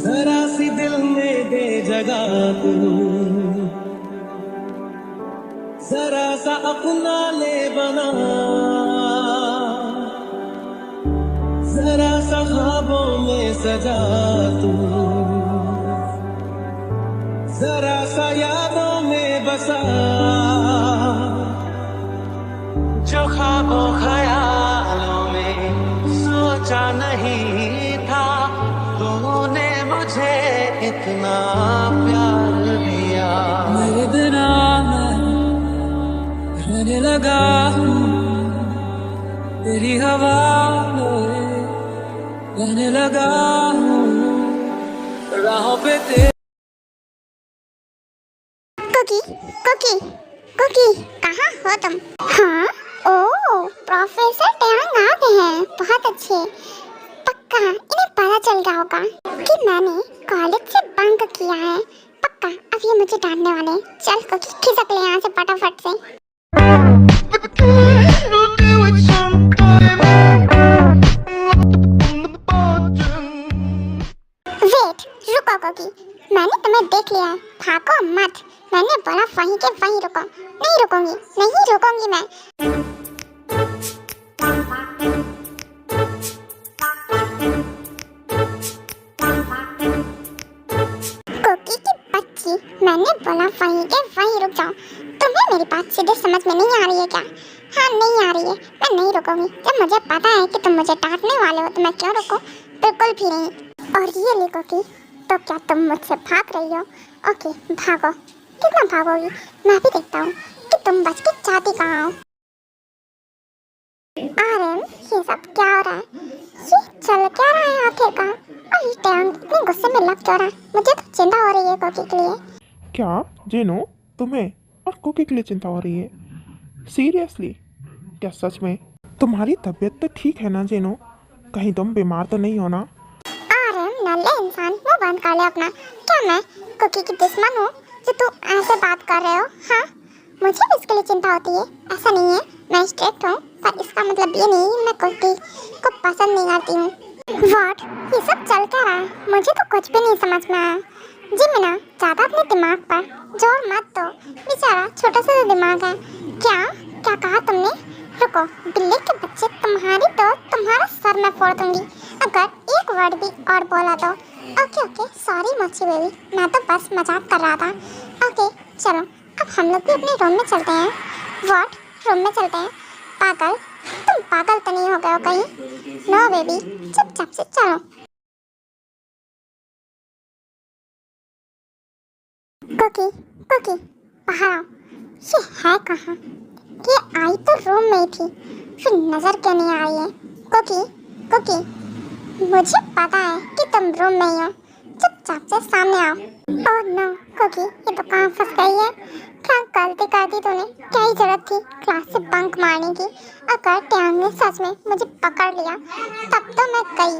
जरा सी दिल में दे जगह तू, जरा सा अपना ले बना, जरा सा ख्वाबों में सजा तू, जरा सा यादों में बसा, जो ख्वाबों ख्यालों में सोचा नहीं था, तूने मुझे इतना प्यार दिया। मेरे बिना मैं रहने लगा हूँ, तेरी हवा में रहने लगा हूँ, राहों पे तेरे। कुकी कुकी कुकी, कहाँ हो तुम? हाँ, ओह प्रोफेसर टैंग आ गए हैं, बहुत अच्छे। पक्का इन्हें पता चल गया होगा कि मैंने कॉलेज से बंक किया है। पक्का अब ये मुझे डांटने वाले हैं। चल कुकी खिसक ले यहाँ से फटाफट से। वेट, रुको कुकी, मैंने तुम्हें देख लिया है, भागो मत। मैंने बोला वहीं के वहीं रुको। नहीं रुकूंगी, नहीं रुकूंगी मैं। कुकी की बच्ची, मैंने बोला वहीं के वहीं रुक जाओ। तुम्हें मेरी बात सीधे समझ में नहीं आ रही है क्या? हाँ नहीं आ रही है, मैं नहीं रुकूंगी। जब मुझे पता है कि तुम मुझे डांटने वाले हो तो मैं क्यों रुकूं? बिल्कुल भी नहीं। और ये ली कुकी, तो क्या तुम मुझसे भाग रही हो? ओके भागो, कितना भागोगी? मैं भी देखता हूँ कि तुम बच के जाती कहाँ हो। आर्यन, ये सब क्या हो रहा है? ये चल क्या रहा है आखिरकार? और ये टैंक इतने गुस्से में लग क्यों रहा है? मुझे तो चिंता हो रही है कुकी के लिए। क्या जेनो, तुम्हें और कुकी के लिए चिंता हो रही है? सीरियसली? क्या सच में? तुम्हारी तबीयत तो ठीक है ना जेनो? कहीं तुम बीमार तो नहीं हो ना? आर्यन नल्ले इंसान, मुंह बंद कर ले अपना। क्या मैं कुकी की दुश्मन हूँ जो तू ऐसे बात कर रहे हो? हाँ, मुझे भी इसके लिए चिंता होती है। ऐसा नहीं है, मैं स्ट्रिक्ट हूँ, पर इसका मतलब ये नहीं मैं कुकी को पसंद नहीं करती हूँ। व्हाट? ये सब चल क्या रहा है? मुझे तो कुछ भी नहीं समझ में आया। जी मीना, ज़्यादा अपने दिमाग पर जोर मत दो, बेचारा छोटा सा तो दिमाग है। क्या क्या कहा तुमने? रुको, बिल्ली के बच्चे, तुम्हारा सर मैं फोड़ दूंगी अगर एक वर्ड भी और बोला तो। ओके ओके, सॉरी मोची बेबी, मैं तो बस मजाक कर रहा था। ओके चलो, अब हम लोग भी अपने रूम में चलते हैं। व्हाट? रूम में चलते हैं? पागल, तुम पागल तो नहीं हो गए हो कहीं? नो बेबी, चुपचाप से चलो। कुकी कुकी, बाहर आओ। ये है कहाँ? ये आई तो रूम में ही थी, फिर नजर क्यों नहीं आई है? कुकी कुकी, मुझे पता है कि तुम रूम में ही हो, चुपचाप से सामने आओ। ओह नो कुकी, ये तो कहाँ फंस गई है? क्या गलती कर दी तूने? क्या ही जरूरत थी क्लास से बंक मारने की? अगर टैंग ने सच में मुझे पकड़ लिया तब तो मैं गई।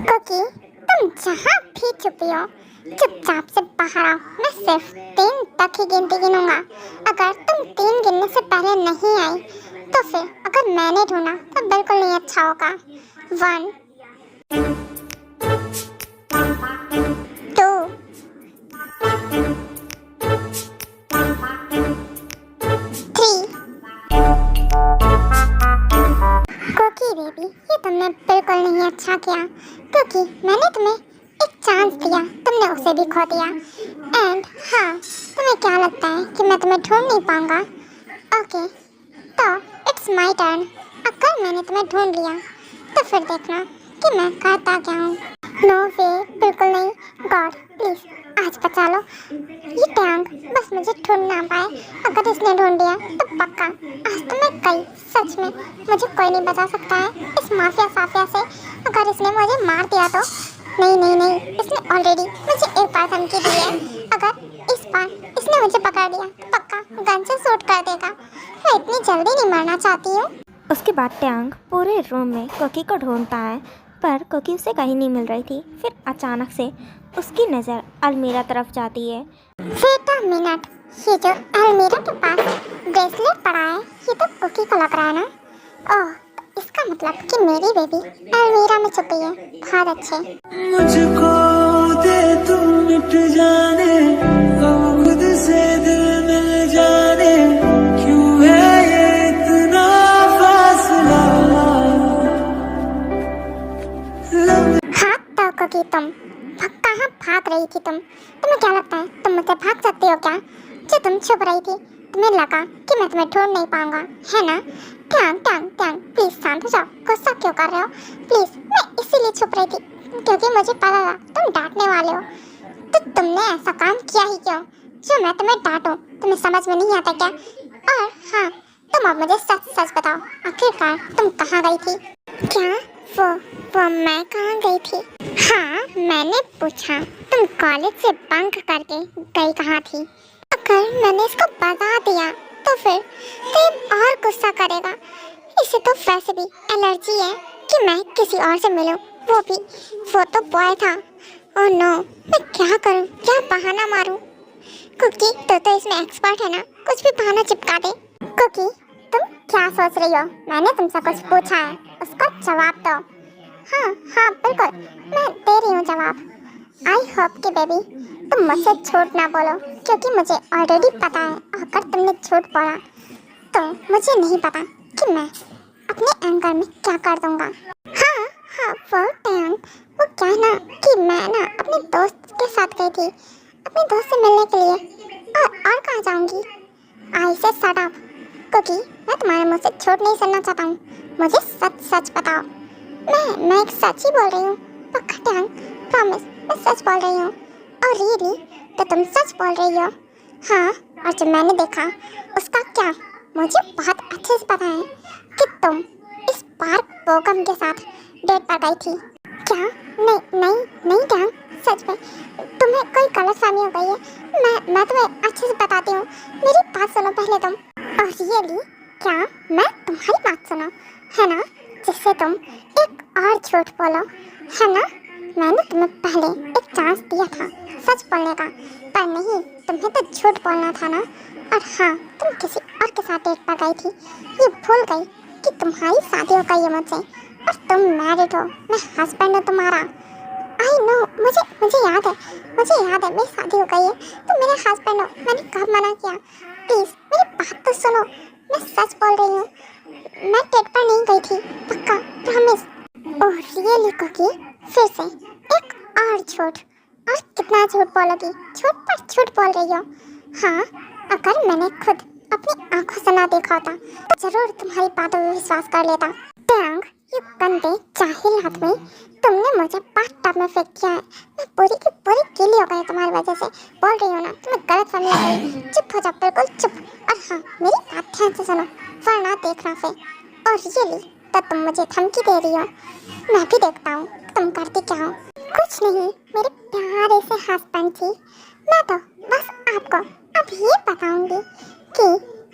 कुकी, तुम जहाँ भी छुपी हो चुपचाप से बाहर आओ। मैं सिर्फ 3 तक ही गिनती गिनूंगा। अगर तुम 3 गिनने से पहले नहीं आई तो फिर अगर मैंने ढूंढा तो बिल्कुल नहीं अच्छा होगा। 1 2 3। कुकी बेबी, ये तुमने बिल्कुल नहीं अच्छा किया, क्योंकि मैंने तुम्हें एक चांस दिया, तुमने उसे भी खो दिया। एंड हाँ, तुम्हें क्या लगता है कि मैं तुम्हें ढूंढ नहीं पाऊंगा? ओके, तो इट्स माय टर्न। अगर मैंने तुम्हें ढूंढ लिया तो फिर देखना कि मैं करता क्या हूँ। नो वे, बिल्कुल नहीं। गॉड प्लीज आज बचा लो। ये टैंक बस मुझे ढूंढ ना पाए। अगर इसने ढूंढ लिया तो पक्का आज तो मैं गई। सच में मुझे कोई नहीं बचा सकता है इस माफिया साफिया से। अगर इसने मुझे मार दिया तो नहीं नहीं नहीं, इसने ऑलरेडी मुझे एक बार धमकी दी है। अगर इस बार इसने मुझे पकड़ लिया तो पक्का गन से शूट कर देगा। मैं इतनी जल्दी नहीं मरना चाहती हूँ। उसके बाद टैंग पूरे रूम में कुकी को ढूंढता है, पर कुकी उसे कहीं नहीं मिल रही थी। फिर अचानक से उसकी नज़र अलमीरा तरफ जाती है। वेट अ मिनट, ये जो अलमीरा के पास ब्रेसलेट पड़ा है ये तो कुकी को लग रहा है ना? ओह, इसका मतलब कि मेरी बेबी अलमीरा में छुपी है। बहुत अच्छे। मुझको दे मिट जाने, कब खुद से दिल मिल जाने, क्यों है ये इतना फासला। हाँ तो कोकी तुम कहाँ भाग रही थी तुम्हें क्या लगता है तुम मुझसे भाग सकती हो क्या? जो तुम छुप रही थी तुम्हें लगा कि मैं तुम्हें ढूंढ नहीं पाऊंगा, है ना? ट्यांग ट्यांग ट्यांग प्लीज शांत हो जाओ, गुस्सा क्यों कर रहे हो? प्लीज मैं इसीलिए छुप रही थी क्योंकि मुझे पता था तुम डांटने वाले हो। तो तुमने ऐसा काम किया ही क्यों जो मैं तुम्हें डांटूं? तुम्हें समझ में नहीं आता क्या? और हाँ, तुम अब मुझे सच सच बताओ, आखिरकार तुम कहाँ गई थी? क्या वो मैं कहाँ गई थी? हाँ, मैंने पूछा तुम कॉलेज से बंक करके गई कहाँ थी? अगर मैंने इसको बता दिया तो फिर तो ये और गुस्सा करेगा। इसे तो वैसे भी एलर्जी है कि मैं किसी और से मिलूं, वो तो बॉय था। ओह नो, मैं क्या करूं, क्या बहाना मारूं? कुकी तो इसमें एक्सपर्ट है ना, कुछ भी बहाना चिपका दे। कुकी तुम क्या सोच रही हो? मैंने तुमसे कुछ पूछा है, उसका जवाब दो। हाँ बिल्कुल, मैं दे रही हूँ जवाब। आई होप कि बेबी तुम मुझसे झूठ ना बोलो, क्योंकि मुझे ऑलरेडी पता है अगर तुमने झूठ बोला तो मुझे नहीं पता कि मैं अपने एंकर में क्या कर दूंगा। हाँ वो क्या ना कि मैं ना अपने दोस्त के साथ गई थी अपने दोस्त से मिलने के लिए। और कहाँ जाऊंगी? आई से शट अप कुकी, मैं तुम्हारे मुंह से झूठ नहीं सुनना चाहता हूँ, मुझे सच सच बताओ। मैं एक सच ही बोल रही हूँ, पक्का ट्यांग, प्रॉमिस मैं सच बोल रही हूँ। और रियली तो तुम सच बोल रही हो? हाँ, और जो मैंने देखा उसका क्या? मुझे बहुत अच्छे से पता है कि तुम इस पार्क बोगम के साथ डेट पर गई थी। क्या? नहीं ट्यांग, सच में तुम्हें कोई गलतफहमी हो गई है। मैं तुम्हें अच्छे से बताती हूँ, मेरी बात सुनो पहले तुम। और रियली क्या मैं तुम्हारी बात सुनो, है ना? जिससे तुम एक और झूठ बोलो, है ना? मैंने तुम्हें पहले एक चांस दिया था सच बोलने का, पर नहीं, तुम्हें तो झूठ बोलना था ना। और हाँ, तुम किसी और के साथ डेट पर गई थी, ये भूल गई कि तुम्हारी शादी हो गई है मुझसे और तुम मैरिड हो, मैं हस्बैंड हूँ तुम्हारा। आई नो, मुझे याद है मेरी शादी हो गई है, तुम मेरे हस्बैंड हो, मैंने कब मना किया? प्लीज मेरी बात तो सुनो, मैं सच बोल रही हूँ, मैं डेट पर नहीं गई थी, पक्का, प्रॉमिस। ओह रियली कुकी, फिर से एक और झूठ, और कितना झूठ बोलोगी? झूठ पर झूठ बोल रही हो। हाँ, अगर मैंने खुद अपनी आंखों से ना देखा होता तो जरूर तुम्हारी बातों में विश्वास कर लेता। ट्यांग, ये गंदे जाहिल आदमी, तुमने मुझे बाथटब में फेंक किया है, मैं पूरी की पूरी गीली हो गई तुम्हारी वजह से। बोल रही हूँ ना, तुम्हें गलतफहमी हो गई। चुप हो जाओ, बिल्कुल चुप। और हाँ, मेरी बात ध्यान से सुनो, वरना देखना फिर। और रियली तो तुम मुझे धमकी दे रही हो, मैं भी देखता हूँ तुम करती क्या हो। कुछ नहीं, मेरे प्यारे से हस्बैंड थी, मैं तो बस आपको अब ये बताऊंगी कि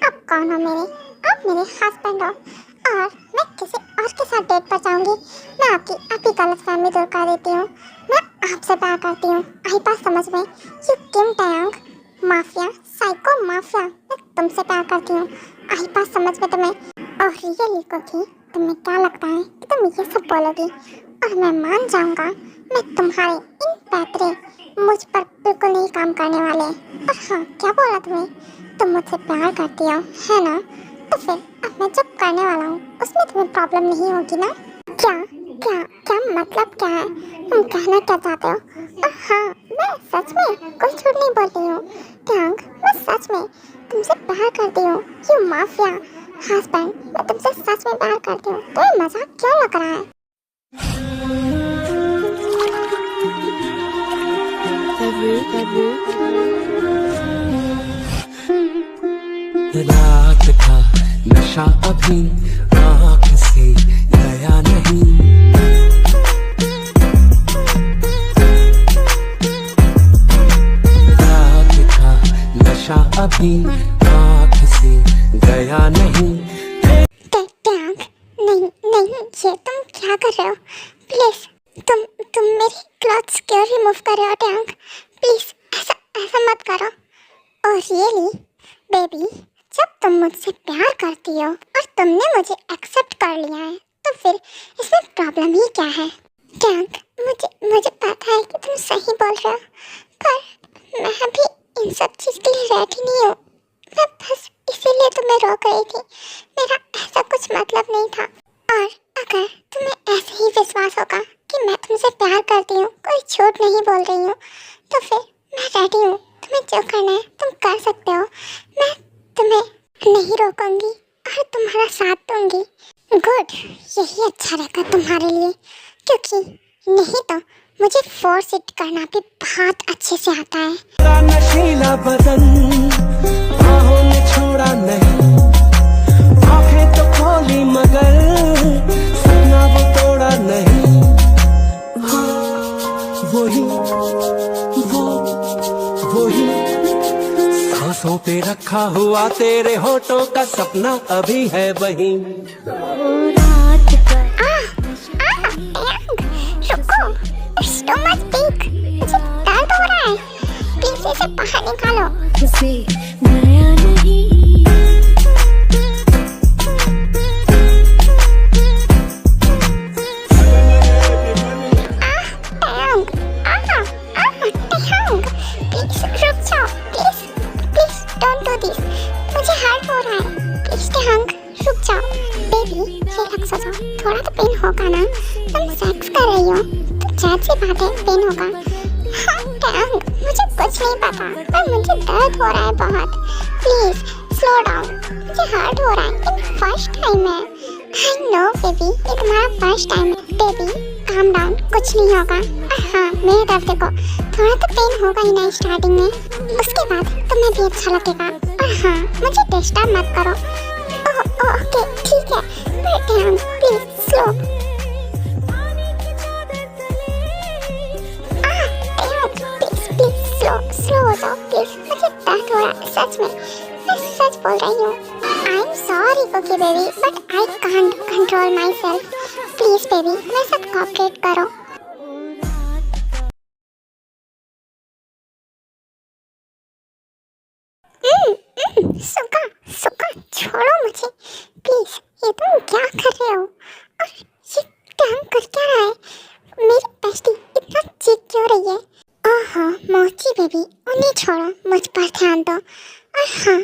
आप कौन हो मेरे। आप मेरे हस्बैंड हो और मैं किसी और के साथ डेट पर जाऊंगी। मैं आपकी गलतफहमी दूर कर देती हूँ, मैं आपसे प्यार करती हूँ। आई बात समझ में? यू किम ट्यांग, माफिया, साइको माफिया, मैं तुमसे प्यार करती हूँ। आई बात समझ में तुम्हें? और रियली कुकी, तुम्हें क्या लगता है कि तुम ये सब बोलोगी और मैं मान जाऊंगा? मैं तुम्हारे इन पैतरे मुझ पर बिल्कुल नहीं काम करने वाले। और हाँ, क्या बोला तुमने? तुम मुझसे प्यार करती हो, है ना? तो फिर अब मैं जो करने वाला हूँ उसमें तुम्हें प्रॉब्लम नहीं होगी ना? क्या क्या क्या मतलब क्या है? तुम कहना क्या चाहते हो? और हाँ, मैं सच में कोई झूठ नहीं बोल रही हूँ ट्यांग, मैं सच में तुमसे प्यार करती हूँ। यू माफिया हस्बैंड, मैं तुमसे सच में प्यार करती हूँ, तुम्हें मजाक क्यों लग रहा है? रात का नशा अभी आँख से गया नहीं, रात का नशा अभी आँख से गया नहीं। ट्यांग, नहीं, ये तुम क्या कर रहे हो? प्लीज तुम मेरी क्लॉथ्स क्यों रिमूव कर रहे हो ट्यांग? प्लीज ऐसा मत करो। और रियली बेबी, जब तुम मुझसे प्यार करती हो और तुमने मुझे एक्सेप्ट कर लिया है तो फिर इसमें प्रॉब्लम ही क्या है? ट्यांग, मुझे पता है कि तुम सही बोल रहे हो, पर मैं अभी इन सब चीज़ के लिए रेडी नहीं हूँ। मैं बस इसीलिए तुम्हें रोक रही थी, मेरा ऐसा कुछ मतलब नहीं था। और अगर तुम्हें ऐसे ही विश्वास होगा कि मैं तुमसे प्यार करती हूँ, कोई झूठ नहीं बोल रही हूँ, तो फिर मैं रेडी हूँ। तुम्हें जो करना है तुम कर सकते हो। मैं तुम्हें नहीं रोकूंगी और तुम्हारा साथ दूंगी। गुड, यही अच्छा रहेगा तुम्हारे लिए, क्योंकि नहीं तो मुझे फोर्स इट करना भी बहुत अच्छे से आता है। तेरा नशीला बदन बाहों ने छोड़ा नहीं, आंखें तो खोली मगर सपना वो तोड़ा नहीं। वही सांसों पे रखा हुआ तेरे होठों का सपना अभी है वही। रुको, so much big, मुझे दर्द हो रहा है, प्लीज इसे बाहर निकालो। प्लीज रुक जाओ, प्लीज डोंट डू दिस, मुझे हर्ट हो रहा है। प्लीज टैंग रुक जाओ। बेबी रिलैक्स हो जाओ, थोड़ा तो पेन होगा ना, तुम सेक्स कर रही हो तो जायज़ सी बात है पेन होगा। हाँ टैंग, मुझे कुछ नहीं पता पर मुझे दर्द हो रहा है बहुत। प्लीज स्लो डाउन, मुझे हर्ट हो रहा है, ये फर्स्ट टाइम है। आई नो बेबी, ये तुम्हारा फर्स्ट टाइम है। बेबी काम डाउन, कुछ नहीं होगा। और हाँ मेरी तरफ देखो, थोड़ा तो पेन होगा ही ना स्टार्टिंग में, उसके बाद तुम्हें भी अच्छा लगेगा। और हाँ मुझे डिस्टर्ब मत करो। ओके ठीक है, प्लीज स्लो। प्लीज स्लो हो जाओ प्लीज, मुझे दर्द हो रहा है सच में, मैं सच बोल रही हूँ। I am sorry cookie baby, but I can't control myself. Please baby मेरे साथ कोऑपरेट करो। सुका सुका छोड़ो मुझे प्लीज, ये तुम क्या कर रहे हो? और ये टैंग कर क्या रहा है? मेरी बेस्टी इतना चीख क्यों रही है? ओहो मोची बेबी, उन्हें छोड़ो, मुझ पर ध्यान दो। और हाँ